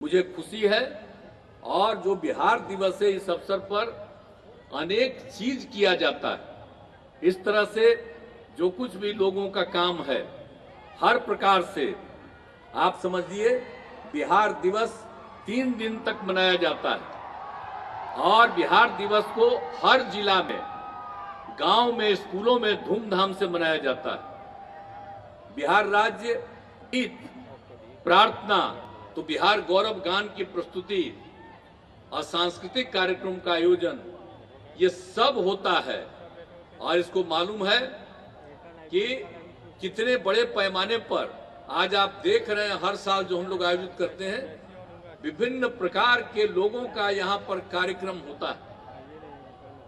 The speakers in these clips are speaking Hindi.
मुझे खुशी है और जो बिहार दिवस है इस अवसर पर अनेक चीज किया जाता है। इस तरह से जो कुछ भी लोगों का काम है हर प्रकार से आप समझिए बिहार दिवस 3 दिन तक मनाया जाता है और बिहार दिवस को हर जिला में, गांव में, स्कूलों में धूमधाम से मनाया जाता है। बिहार राज्य गीत, प्रार्थना, तो बिहार गौरव गान की प्रस्तुति और सांस्कृतिक कार्यक्रम का आयोजन ये सब होता है। और इसको मालूम है कि कितने बड़े पैमाने पर आज आप देख रहे हैं हर साल जो हम लोग आयोजित करते हैं, विभिन्न प्रकार के लोगों का यहाँ पर कार्यक्रम होता है।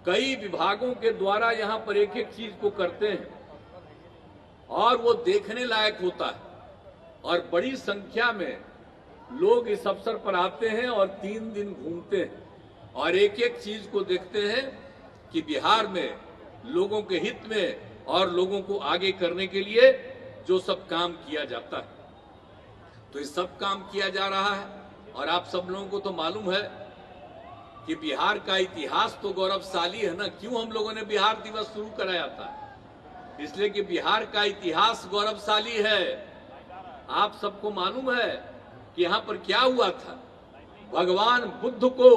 कई विभागों के द्वारा यहाँ पर एक एक चीज को करते हैं और वो देखने लायक होता है और बड़ी संख्या में लोग इस अवसर पर आते हैं और 3 दिन घूमते हैं और एक एक चीज को देखते हैं कि बिहार में लोगों के हित में और लोगों को आगे करने के लिए जो सब काम किया जाता है। तो ये सब काम किया जा रहा है और आप सब लोगों को तो मालूम है कि बिहार का इतिहास तो गौरवशाली है ना। क्यों हम लोगों ने बिहार दिवस शुरू कराया था? इसलिए कि बिहार का इतिहास गौरवशाली है। आप सबको मालूम है कि यहाँ पर क्या हुआ था। भगवान बुद्ध को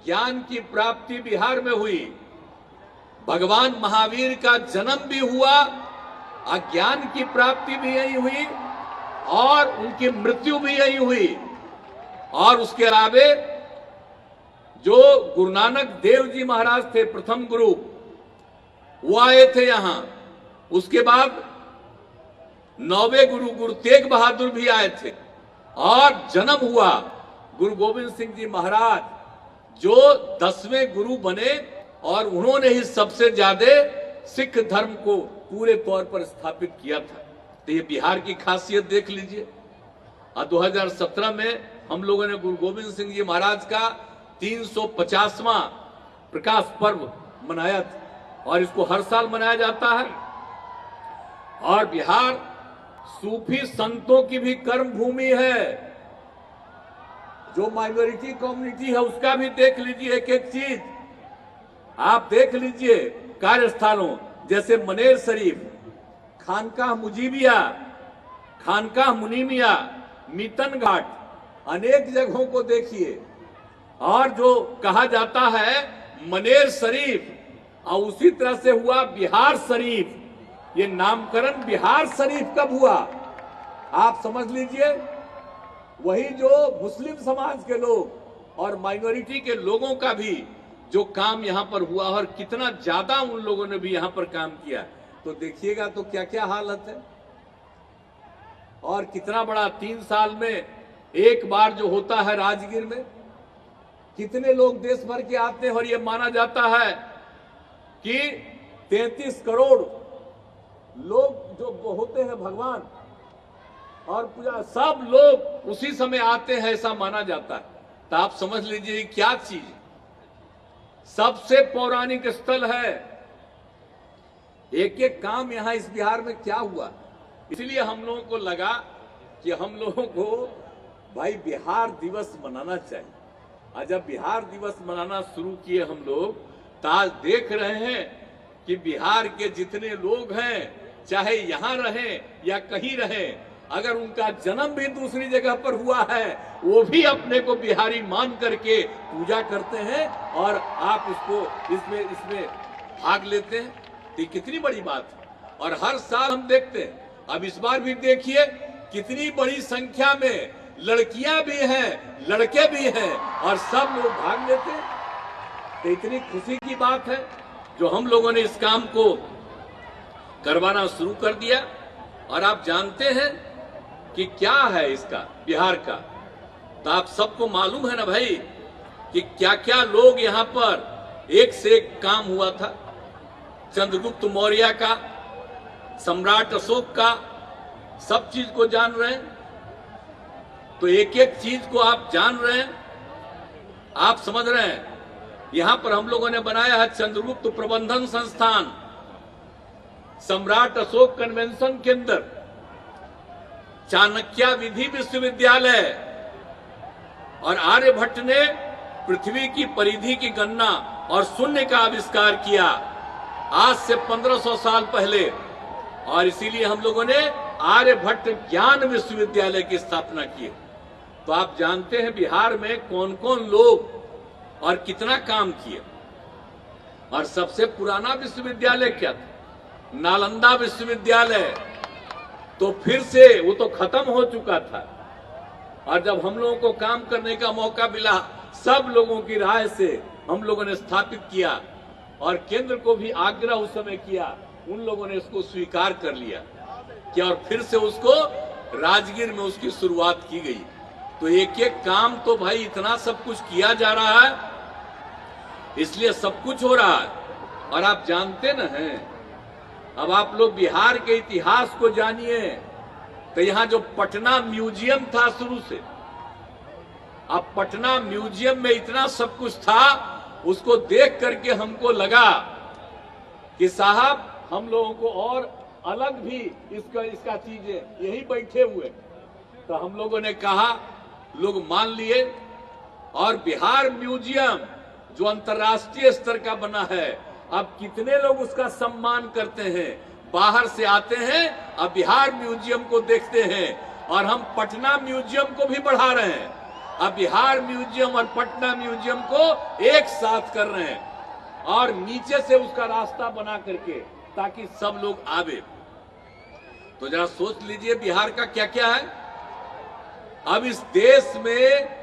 ज्ञान की प्राप्ति बिहार में हुई, भगवान महावीर का जन्म भी हुआ, अज्ञान की प्राप्ति भी यही हुई और उनकी मृत्यु भी यही हुई। और उसके अलावे जो गुरु नानक देव जी महाराज थे, प्रथम गुरु, वो आए थे यहां। उसके बाद 9वें गुरु गुरु तेग बहादुर भी आए थे और जन्म हुआ गुरु गोविंद सिंह जी महाराज, जो 10वें गुरु बने और उन्होंने ही सबसे ज्यादा सिख धर्म को पूरे तौर पर स्थापित किया था। तो ये बिहार की खासियत देख लीजिए। और 2017 में हम लोगों ने गुरु गोविंद सिंह जी महाराज का 350वां प्रकाश पर्व मनाया था और इसको हर साल मनाया जाता है। और बिहार सूफी संतों की भी कर्म भूमि है। जो माइनॉरिटी कम्युनिटी है उसका भी देख लीजिए एक एक चीज। आप देख लीजिए कार्यस्थलों जैसे मनेर शरीफ, खानकाह मुजीबिया, खानकाह मुनीमिया, मीतन घाट, अनेक जगहों को देखिए। और जो कहा जाता है मनेर शरीफ और उसी तरह से हुआ बिहार शरीफ। ये नामकरण बिहार शरीफ कब हुआ आप समझ लीजिए। वही जो मुस्लिम समाज के लोग और माइनॉरिटी के लोगों का भी जो काम यहाँ पर हुआ और कितना ज्यादा उन लोगों ने भी यहाँ पर काम किया, तो देखिएगा तो क्या क्या हालत है। और कितना बड़ा 3 साल में एक बार जो होता है राजगीर में, कितने लोग देश भर के आते हैं और ये माना जाता है कि 33 करोड़ लोग जो होते हैं भगवान और पूजा, सब लोग उसी समय आते हैं, ऐसा माना जाता है। तो आप समझ लीजिए क्या चीज, सबसे पौराणिक स्थल है। एक एक काम यहां इस बिहार में क्या हुआ। इसलिए हम लोगों को लगा कि हम लोगों को भाई बिहार दिवस मनाना चाहिए। और जब बिहार दिवस मनाना शुरू किए हम लोग, तो आज देख रहे हैं कि बिहार के जितने लोग हैं, चाहे यहां रहें या कहीं रहें, अगर उनका जन्म भी दूसरी जगह पर हुआ है, वो भी अपने को बिहारी मान करके पूजा करते हैं और आप उसको इसमें भाग लेते हैं। तो कितनी बड़ी बात है। और हर साल हम देखते हैं, अब इस बार भी देखिए कितनी बड़ी संख्या में लड़कियां भी हैं, लड़के भी हैं और सब लोग भाग लेते हैं। तो इतनी खुशी की बात है जो हम लोगों ने इस काम को करवाना शुरू कर दिया। और आप जानते हैं कि क्या है इसका बिहार का, तो आप सबको मालूम है ना भाई कि क्या क्या लोग यहाँ पर एक से एक काम हुआ था। चंद्रगुप्त मौर्य का, सम्राट अशोक का, सब चीज को जान रहे हैं। तो एक एक चीज को आप जान रहे हैं, आप समझ रहे हैं। यहां पर हम लोगों ने बनाया है चंद्रगुप्त प्रबंधन संस्थान, सम्राट अशोक कन्वेंशन केंद्र, चाणक्य विधि विश्वविद्यालय, और आर्यभट्ट ने पृथ्वी की परिधि की गणना और शून्य का आविष्कार किया आज से 1500 साल पहले, और इसीलिए हम लोगों ने आर्यभट्ट ज्ञान विश्वविद्यालय की स्थापना की। तो आप जानते हैं बिहार में कौन कौन लोग और कितना काम किए। और सबसे पुराना विश्वविद्यालय क्या था? नालंदा विश्वविद्यालय। तो फिर से वो तो खत्म हो चुका था, और जब हम लोगों को काम करने का मौका मिला, सब लोगों की राय से हम लोगों ने स्थापित किया, और केंद्र को भी आग्रह उस समय किया, उन लोगों ने इसको स्वीकार कर लिया कि, और फिर से उसको राजगीर में उसकी शुरुआत की गई। तो एक एक काम तो भाई इतना सब कुछ किया जा रहा है, इसलिए सब कुछ हो रहा है। और आप जानते न हैं, अब आप लोग बिहार के इतिहास को जानिए, तो यहां जो पटना म्यूजियम था शुरू से, अब पटना म्यूजियम में इतना सब कुछ था, उसको देख करके हमको लगा कि साहब हम लोगों को और अलग भी इसका चीजें यही बैठे हुए। तो हम लोगों ने कहा, लोग मान लिए, और बिहार म्यूजियम जो अंतर्राष्ट्रीय स्तर का बना है, अब कितने लोग उसका सम्मान करते हैं, बाहर से आते हैं, अब बिहार म्यूजियम को देखते हैं, और हम पटना म्यूजियम को भी बढ़ा रहे हैं। अब बिहार म्यूजियम और पटना म्यूजियम को एक साथ कर रहे हैं, और नीचे से उसका रास्ता बना करके, ताकि सब लोग आवे। तो जरा सोच लीजिए बिहार का क्या क्या है। अब इस देश में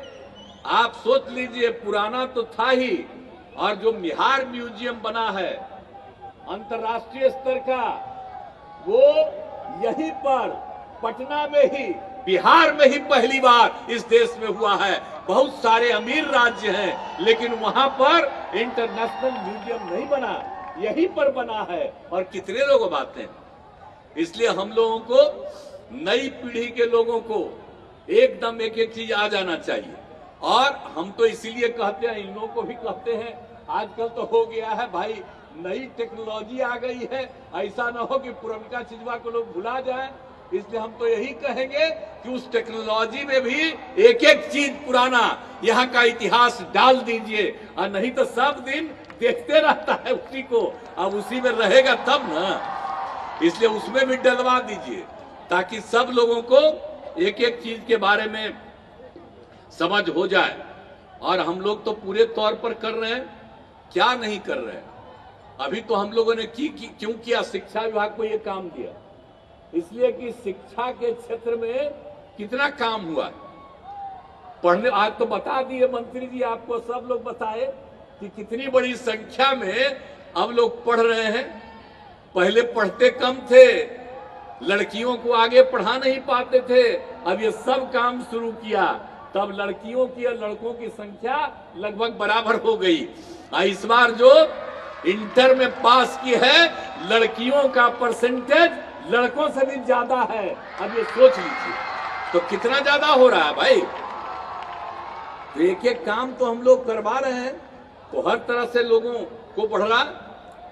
आप सोच लीजिए, पुराना तो था ही, और जो बिहार म्यूजियम बना है अंतर्राष्ट्रीय स्तर का, वो यहीं पर पटना में ही, बिहार में ही पहली बार इस देश में हुआ है। बहुत सारे अमीर राज्य हैं, लेकिन वहां पर इंटरनेशनल म्यूजियम नहीं बना, यहीं पर बना है। और कितने लोग बात हैं। इसलिए हम लोगों को, नई पीढ़ी के लोगों को एकदम एक एक चीज आ जाना चाहिए। और हम तो इसीलिए कहते हैं, इन लोगों को भी कहते हैं, आजकल तो हो गया है भाई, नई टेक्नोलॉजी आ गई है, ऐसा ना हो कि पुरनका चीजवा को लोग भुला जाए। इसलिए हम तो यही कहेंगे कि उस टेक्नोलॉजी में भी एक एक चीज पुराना यहाँ का इतिहास डाल दीजिए, और नहीं तो सब दिन देखते रहता है उसी को, अब उसी में रहेगा तब ना। इसलिए उसमें भी डलवा दीजिए, ताकि सब लोगों को एक एक चीज के बारे में समझ हो जाए। और हम लोग तो पूरे तौर पर कर रहे हैं, क्या नहीं कर रहे हैं। अभी तो हम लोगों ने क्यों किया, शिक्षा विभाग को ये काम दिया, इसलिए कि शिक्षा के क्षेत्र में कितना काम हुआ। पढ़ने आज तो बता दिए मंत्री जी, आपको सब लोग बताए कि कितनी बड़ी संख्या में अब लोग पढ़ रहे हैं। पहले पढ़ते कम थे, लड़कियों को आगे पढ़ा नहीं पाते थे, अब ये सब काम शुरू किया, तब लड़कियों की और लड़कों की संख्या लगभग बराबर हो गई। इस बार जो इंटर में पास की है, लड़कियों का परसेंटेज लड़कों से भी ज्यादा है। अब ये सोच लीजिए, तो कितना ज्यादा हो रहा है भाई। तो एक एक काम तो हम लोग करवा रहे हैं, तो हर तरह से लोगों को बढ़ रहा।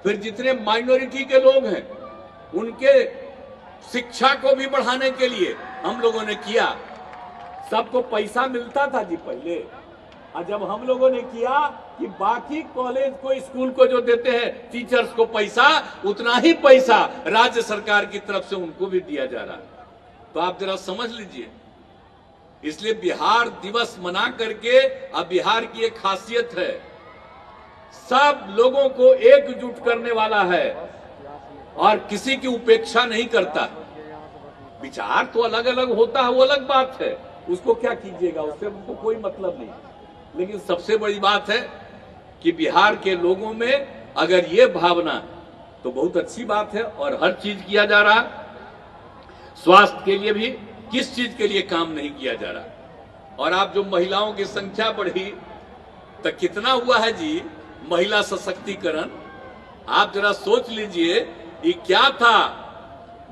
फिर जितने माइनॉरिटी के लोग हैं, उनके शिक्षा को भी बढ़ाने के लिए हम लोगों ने किया। सबको पैसा मिलता था जी पहले, और जब हम लोगों ने किया कि बाकी कॉलेज को, स्कूल को जो देते हैं टीचर्स को पैसा, उतना ही पैसा राज्य सरकार की तरफ से उनको भी दिया जा रहा है। तो आप जरा समझ लीजिए। इसलिए बिहार दिवस मना करके, अब बिहार की एक खासियत है, सब लोगों को एकजुट करने वाला है और किसी की उपेक्षा नहीं करता। विचार तो अलग अलग होता है, वो अलग बात है, उसको क्या कीजिएगा, उससे उनको कोई मतलब नहीं। लेकिन सबसे बड़ी बात है कि बिहार के लोगों में अगर ये भावना, तो बहुत अच्छी बात है। और हर चीज किया जा रहा, स्वास्थ्य के लिए भी किस चीज के लिए काम नहीं किया जा रहा। और आप जो महिलाओं की संख्या बढ़ी, तो कितना हुआ है जी महिला सशक्तिकरण। आप जरा सोच लीजिए, ये क्या था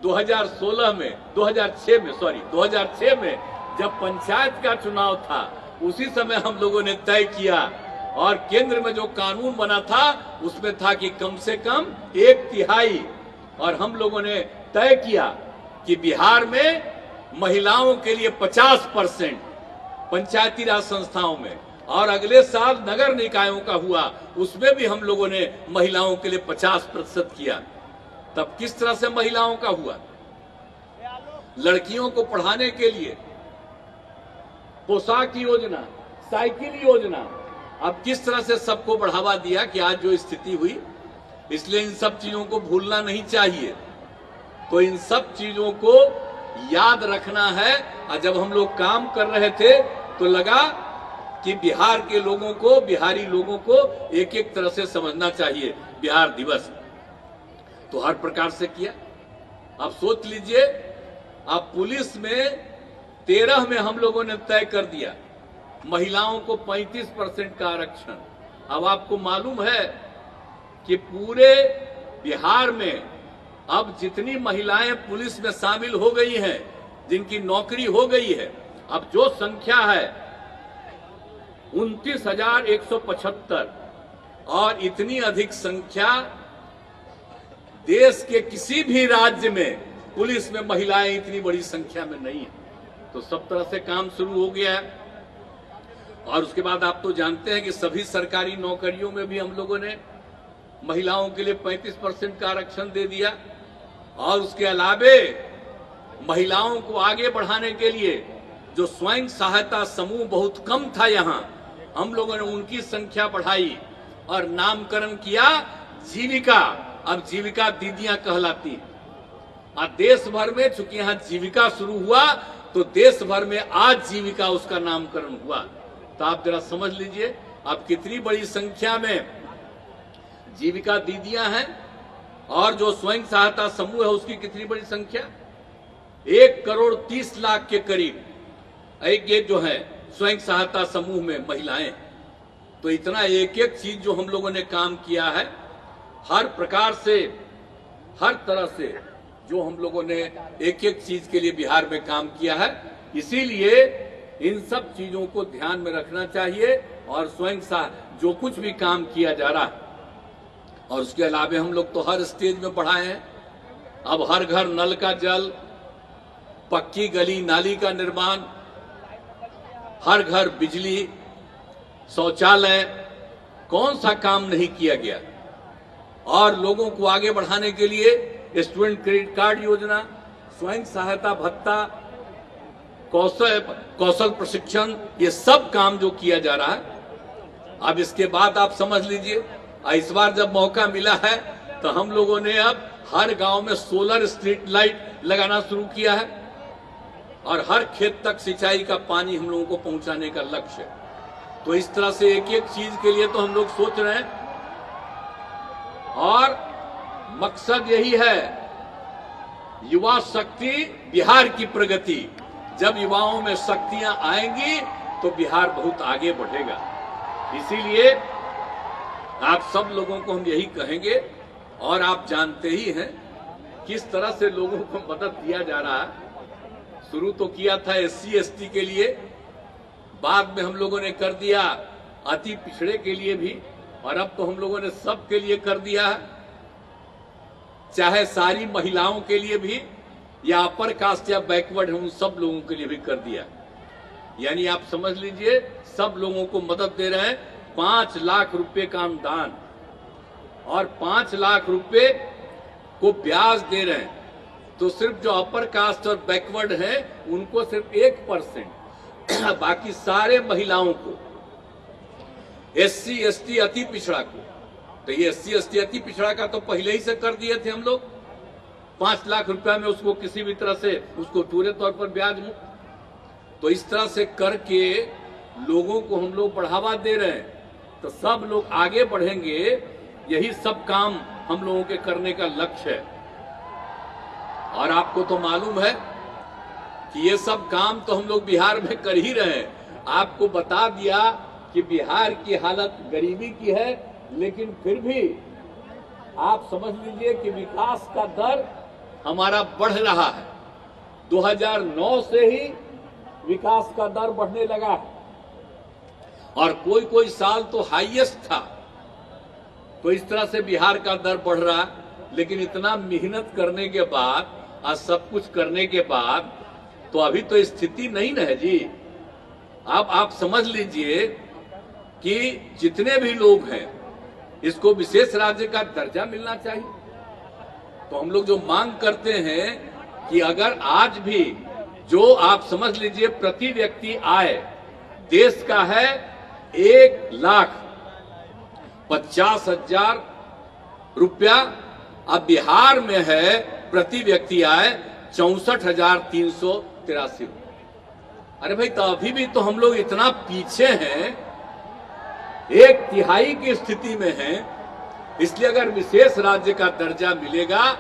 2006 में जब पंचायत का चुनाव था, उसी समय हम लोगों ने तय किया, और केंद्र में जो कानून बना था उसमें था कि कम से कम 1/3, और हम लोगों ने तय किया कि बिहार में महिलाओं के लिए 50%, पंचायती राज संस्थाओं में, और अगले साल नगर निकायों का हुआ, उसमें भी हम लोगों ने महिलाओं के लिए 50% किया। तब किस तरह से महिलाओं का हुआ? लड़कियों को पढ़ाने के लिए पोशाक योजना, साइकिल योजना, अब किस तरह से सबको बढ़ावा दिया कि आज जो स्थिति हुई। इसलिए इन सब चीजों को भूलना नहीं चाहिए। तो इन सब चीजों को याद रखना है। और जब हम लोग काम कर रहे थे तो लगा कि बिहार के लोगों को, बिहारी लोगों को एक एक तरह से समझना चाहिए। बिहार दिवस तो हर प्रकार से किया। आप सोच लीजिए, आप पुलिस में 13 में हम लोगों ने तय कर दिया महिलाओं को 35% का आरक्षण। अब आपको मालूम है कि पूरे बिहार में अब जितनी महिलाएं पुलिस में शामिल हो गई हैं, जिनकी नौकरी हो गई है, अब जो संख्या है 29,175, और इतनी अधिक संख्या देश के किसी भी राज्य में पुलिस में महिलाएं इतनी बड़ी संख्या में नहीं है। तो सब तरह से काम शुरू हो गया है। और उसके बाद आप तो जानते हैं कि सभी सरकारी नौकरियों में भी हम लोगों ने महिलाओं के लिए 35% का आरक्षण दे दिया। और उसके अलावे महिलाओं को आगे बढ़ाने के लिए जो स्वयं सहायता समूह बहुत कम था यहाँ, हम लोगों ने उनकी संख्या बढ़ाई और नामकरण किया जीविका। अब जीविका दीदियां कहलाती हैं। और देश भर में चूंकि यहाँ जीविका शुरू हुआ तो देश भर में आज जीविका उसका नामकरण हुआ। तो आप जरा समझ लीजिए अब कितनी बड़ी संख्या में जीविका दीदियां हैं, और जो स्वयं सहायता समूह है उसकी कितनी बड़ी संख्या, 1,30,00,000 के करीब एक ये जो है स्वयं सहायता समूह में महिलाएं। तो इतना एक एक चीज जो हम लोगों ने काम किया है, हर प्रकार से, हर तरह से जो हम लोगों ने एक एक चीज के लिए बिहार में काम किया है। इसीलिए इन सब चीजों को ध्यान में रखना चाहिए। और स्वयं जो कुछ भी काम किया जा रहा है, और उसके अलावा हम लोग तो हर स्टेज में बढ़ाए हैं। अब हर घर नल का जल, पक्की गली नाली का निर्माण, हर घर बिजली, शौचालय, कौन सा काम नहीं किया गया। और लोगों को आगे बढ़ाने के लिए स्टूडेंट क्रेडिट कार्ड योजना, स्वयं सहायता भत्ता, कौशल प्रशिक्षण, ये सब काम जो किया जा रहा है। अब इसके बाद आप समझ लीजिए, इस बार जब मौका मिला है तो हम लोगों ने अब हर गांव में सोलर स्ट्रीट लाइट लगाना शुरू किया है, और हर खेत तक सिंचाई का पानी हम लोगों को पहुंचाने का लक्ष्य है। तो इस तरह से एक एक चीज के लिए तो हम लोग सोच रहे हैं, और मकसद यही है, युवा शक्ति बिहार की प्रगति। जब युवाओं में शक्तियां आएंगी तो बिहार बहुत आगे बढ़ेगा। इसीलिए आप सब लोगों को हम यही कहेंगे, और आप जानते ही हैं किस तरह से लोगों को मदद दिया जा रहा है। शुरू तो किया था SC ST के लिए, बाद में हम लोगों ने कर दिया अति पिछड़े के लिए भी, और अब तो हम लोगों ने सब के लिए कर दिया है, चाहे सारी महिलाओं के लिए भी या अपर कास्ट या बैकवर्ड है उन सब लोगों के लिए भी कर दिया। यानी आप समझ लीजिए सब लोगों को मदद दे रहे हैं। 5 लाख रुपए का अनुदान और 5 लाख रुपए को ब्याज दे रहे हैं। तो सिर्फ जो अपर कास्ट और बैकवर्ड है उनको सिर्फ 1%, बाकी सारे महिलाओं को, SC ST अति पिछड़ा को, तो ये SC ST अति पिछड़ा का तो पहले ही से कर दिए थे हम लोग। 5 लाख रुपया में उसको किसी भी तरह से उसको पूरे तौर पर ब्याज मुक्त। तो इस तरह से करके लोगों को हम लोग बढ़ावा दे रहे हैं। तो सब लोग आगे बढ़ेंगे, यही सब काम हम लोगों के करने का लक्ष्य है। और आपको तो मालूम है कि ये सब काम तो हम लोग बिहार में कर ही रहे हैं। आपको बता दिया कि बिहार की हालत गरीबी की है, लेकिन फिर भी आप समझ लीजिए कि विकास का दर हमारा बढ़ रहा है। 2009 से ही विकास का दर बढ़ने लगा है, और कोई कोई साल तो हाईएस्ट था। तो इस तरह से बिहार का दर बढ़ रहा है। लेकिन इतना मेहनत करने के बाद और सब कुछ करने के बाद तो अभी तो स्थिति नहीं ना है जी। अब आप समझ लीजिए कि जितने भी लोग हैं इसको विशेष राज्य का दर्जा मिलना चाहिए। तो हम लोग जो मांग करते हैं कि अगर आज भी जो आप समझ लीजिए प्रति व्यक्ति आय देश का है 1,50,000 रुपया, अब बिहार में है प्रति व्यक्ति आय 64,383। अरे भाई, तो अभी भी तो हम लोग इतना पीछे हैं, 1/3 की स्थिति में हैं। इसलिए अगर विशेष राज्य का दर्जा मिलेगा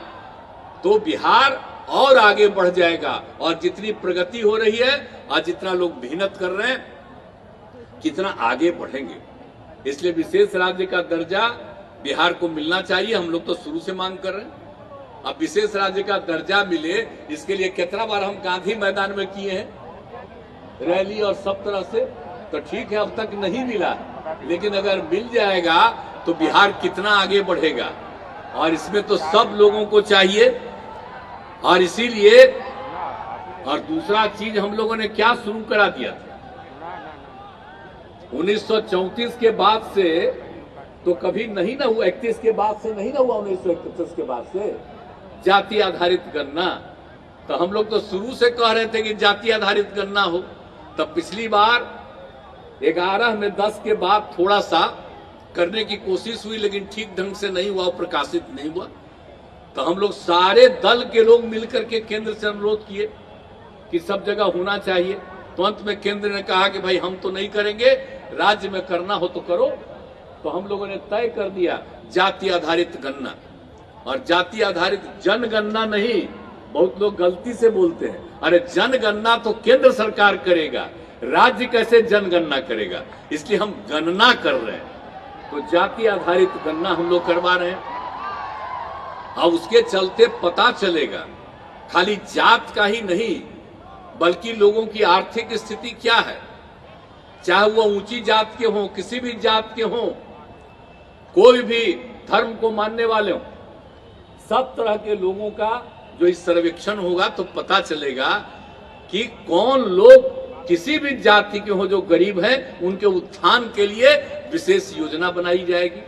तो बिहार और आगे बढ़ जाएगा, और जितनी प्रगति हो रही है और जितना लोग मेहनत कर रहे हैं कितना आगे बढ़ेंगे। इसलिए विशेष राज्य का दर्जा बिहार को मिलना चाहिए। हम लोग तो शुरू से मांग कर रहे हैं। अब विशेष राज्य का दर्जा मिले, इसके लिए कितना बार हम गांधी मैदान में किए हैं रैली और सब तरह से, तो ठीक है अब तक नहीं मिला, लेकिन अगर मिल जाएगा तो बिहार कितना आगे बढ़ेगा। और इसमें तो सब लोगों को चाहिए। और इसीलिए, और दूसरा चीज हम लोगों ने क्या शुरू करा दिया था 1934 के बाद से, तो कभी नहीं ना हुआ, 31 के बाद से नहीं ना हुआ, 1931 के बाद से जाति आधारित गणना। तो हम लोग तो शुरू से कह रहे थे कि जाति आधारित गणना हो। तब पिछली बार 11 में 10 के बाद थोड़ा सा करने की कोशिश हुई, लेकिन ठीक ढंग से नहीं हुआ, प्रकाशित नहीं हुआ। तो हम लोग सारे दल के लोग मिलकर के केंद्र से अनुरोध किए कि सब जगह होना चाहिए। तो अंत में केंद्र ने कहा कि भाई हम तो नहीं करेंगे, राज्य में करना हो तो करो। तो हम लोगों ने तय कर दिया जाति आधारित गणना। और जाति आधारित जनगणना नहीं, बहुत लोग गलती से बोलते हैं, अरे जनगणना तो केंद्र सरकार करेगा, राज्य कैसे जनगणना करेगा। इसलिए हम गणना कर रहे हैं, तो जाति आधारित गणना हम लोग करवा रहे हैं। अब उसके चलते पता चलेगा खाली जात का ही नहीं, बल्कि लोगों की आर्थिक स्थिति क्या है, चाहे वो ऊंची जात के हों, किसी भी जात के हों, कोई भी धर्म को मानने वाले हों, सब तरह के लोगों का जो इस सर्वेक्षण होगा तो पता चलेगा कि कौन लोग किसी भी जाति के हों जो गरीब हैं, उनके उत्थान के लिए विशेष योजना बनाई जाएगी।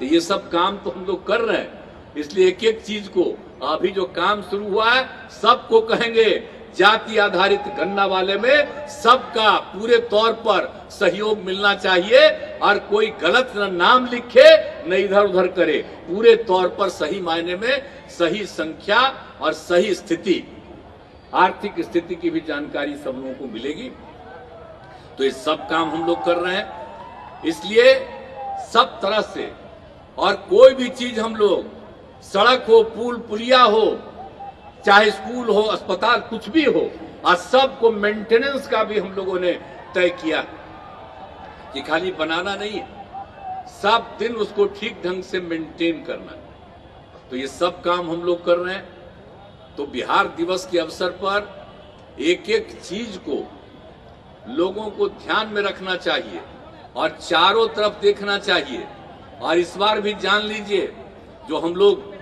तो ये सब काम तो हम लोग कर रहे हैं। इसलिए एक एक चीज को, अभी जो काम शुरू हुआ है सबको कहेंगे जाति आधारित गणना वाले में सबका पूरे तौर पर सहयोग मिलना चाहिए, और कोई गलत न नाम लिखे न इधर उधर करे, पूरे तौर पर सही मायने में सही संख्या और सही स्थिति, आर्थिक स्थिति की भी जानकारी सब लोगों को मिलेगी। तो ये सब काम हम लोग कर रहे हैं। इसलिए सब तरह से, और कोई भी चीज हम लोग, सड़क हो, पुल पुलिया हो, चाहे स्कूल हो, अस्पताल, कुछ भी हो, और सबको मेंटेनेंस का भी हम लोगों ने तय किया कि खाली बनाना नहीं है, सब दिन उसको ठीक ढंग से मेंटेन करना। तो ये सब काम हम लोग कर रहे हैं। तो बिहार दिवस के अवसर पर एक एक चीज को लोगों को ध्यान में रखना चाहिए और चारों तरफ देखना चाहिए। और इस बार भी जान लीजिए, जो हम लोग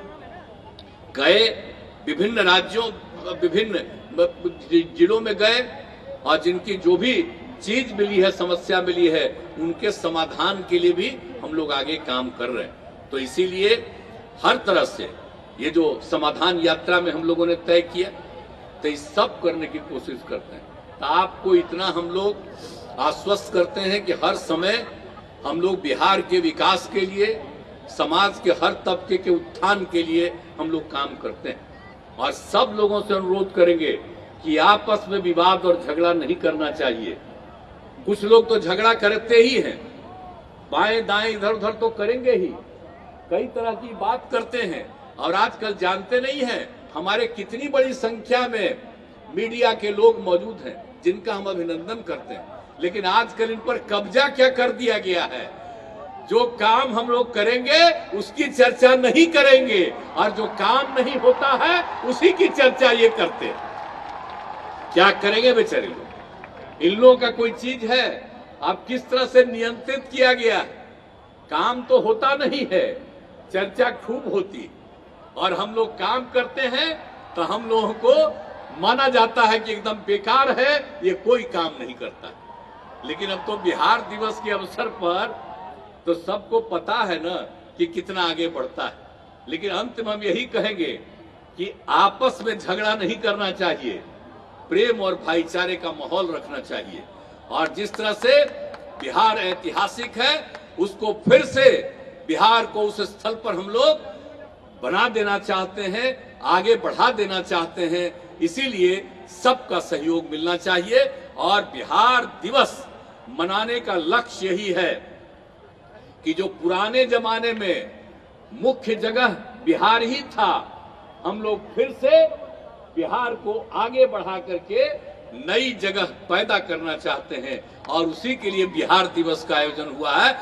गए विभिन्न राज्यों, विभिन्न जिलों में गए, और जिनकी जो भी चीज मिली है, समस्या मिली है, उनके समाधान के लिए भी हम लोग आगे काम कर रहे हैं। तो इसीलिए हर तरह से ये जो समाधान यात्रा में हम लोगों ने तय किया, तो इस सब करने की कोशिश करते हैं। तो आपको इतना हम लोग आश्वस्त करते हैं कि हर समय हम लोग बिहार के विकास के लिए, समाज के हर तबके के उत्थान के लिए हम लोग काम करते हैं। और सब लोगों से अनुरोध करेंगे कि आपस में विवाद और झगड़ा नहीं करना चाहिए। कुछ लोग तो झगड़ा करते ही हैं, बाएं दाएं इधर उधर तो करेंगे ही, कई तरह की बात करते हैं। और आजकल जानते नहीं हैं हमारे कितनी बड़ी संख्या में मीडिया के लोग मौजूद हैं, जिनका हम अभिनंदन करते हैं, लेकिन आजकल इन पर कब्जा क्या कर दिया गया है। जो काम हम लोग करेंगे उसकी चर्चा नहीं करेंगे, और जो काम नहीं होता है उसी की चर्चा ये करते हैं। क्या करेंगे बेचारे लोग। इन लोगों का कोई चीज है, अब किस तरह से नियंत्रित किया गया, काम तो होता नहीं है, चर्चा खूब होती, और हम लोग काम करते हैं तो हम लोगों को माना जाता है कि एकदम बेकार है, ये कोई काम नहीं करता। लेकिन अब तो बिहार दिवस के अवसर पर तो सबको पता है ना कि कितना आगे बढ़ता है। लेकिन अंत में हम यही कहेंगे कि आपस में झगड़ा नहीं करना चाहिए, प्रेम और भाईचारे का माहौल रखना चाहिए। और जिस तरह से बिहार ऐतिहासिक है, उसको फिर से बिहार को उस स्थल पर हम लोग बना देना चाहते हैं, आगे बढ़ा देना चाहते हैं। इसीलिए सबका सहयोग मिलना चाहिए और बिहार दिवस मनाने का लक्ष्य यही है कि जो पुराने जमाने में मुख्य जगह बिहार ही था, हम लोग फिर से बिहार को आगे बढ़ा करके नई जगह पैदा करना चाहते हैं और उसी के लिए बिहार दिवस का आयोजन हुआ है।